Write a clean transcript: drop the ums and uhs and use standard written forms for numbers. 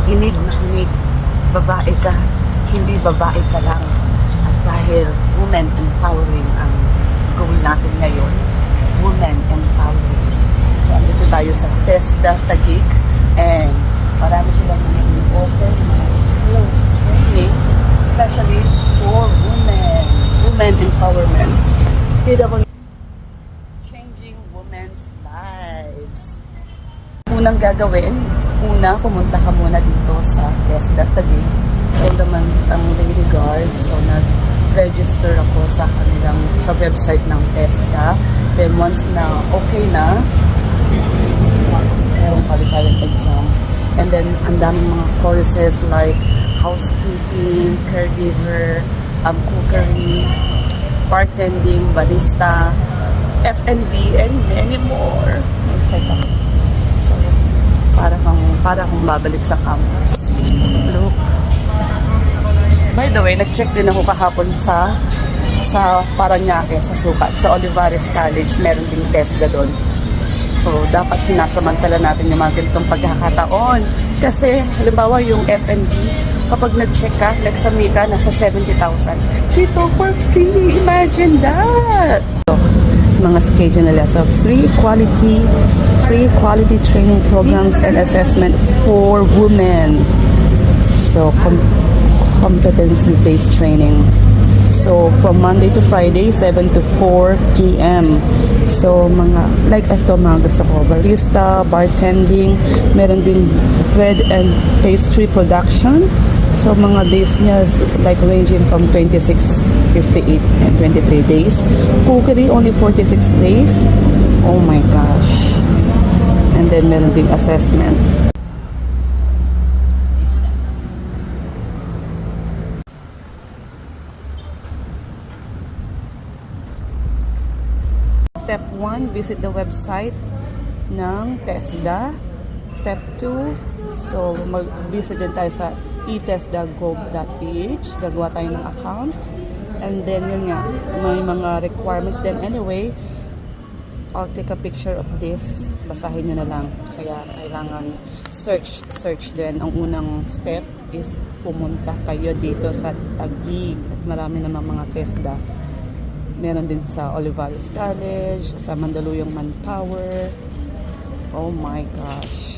Kinig na kinig. Babae ka, hindi babae ka lang. At dahil women empowering ang goal natin ngayon, women empowering. So, andito tayo sa TESDA Taguig and marami silang offer mga skills training, especially for women. Women empowerment. Changing women's lives. Unang gagawin, pumunta ka muna dito sa TESDA Taguig. All naman ang Lady Guard. So, nag-register ako sa kanilang, sa website ng TESDA. Then, once na okay na, merong qualifying exam. And then, ang daming mga courses like housekeeping, caregiver, cookery, bartending, barista, F&B, and many more. Excited ako. So, para kung babalik sa campus. Look. By the way, nag-check din ako kahapon sa Parañaque, sa Sukat, sa Olivares College. Meron ding TESDA doon. So, dapat sinasamantala natin yung mga ganitong pagkakataon. Kasi, halimbawa, yung F&B, kapag nag-check ka, nagsami ka, nasa 70,000. Dito for free. Imagine that! So, mga schedule nila. So, free quality training programs and assessment for women. So, competency-based training. So, from Monday to Friday, 7 to 4 p.m. So, like ito, mga gusto ko, barista, bartending, meron din bread and pastry production. So, mga days niya, like ranging from 26, 58, and 23 days. Cookery, only 46 days. Oh my gosh. And then, meron din assessment. Step 1, visit the website ng TESDA. Step 2, so mag-visit din tayo sa etesda.gov.ph. Gagawa tayo ng account. And then, yun nga, may mga requirements din. Anyway, I'll take a picture of this. Basahin nyo na lang. Kaya, kailangan search din. Ang unang step is pumunta kayo dito sa Taguig. At marami namang mga TESDA. Meron din sa Olivares College, sa Mandaluyong Manpower. Oh my gosh.